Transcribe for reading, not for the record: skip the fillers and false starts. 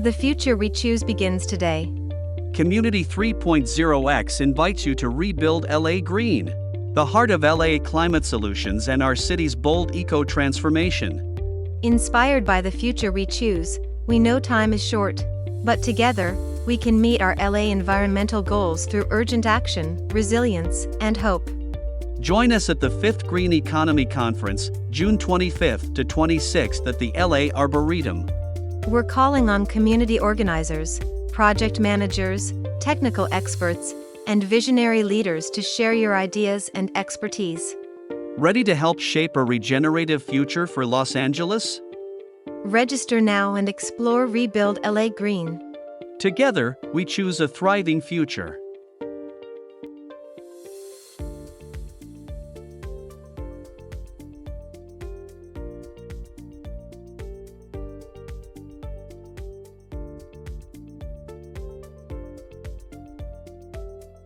The future we choose begins today. Community 3.0X invites you to rebuild LA green, the heart of LA climate solutions and our city's bold eco-transformation. Inspired by the future we choose, we know time is short, but together, we can meet our LA environmental goals through urgent action, resilience, and hope. Join us at the 5th Green Economy Conference, June 25th to 26th at the LA Arboretum. We're calling on community organizers, project managers, technical experts, and visionary leaders to share your ideas and expertise. Ready to help shape a regenerative future for Los Angeles? Register now and explore Rebuild LA Green. Together, we choose a thriving future.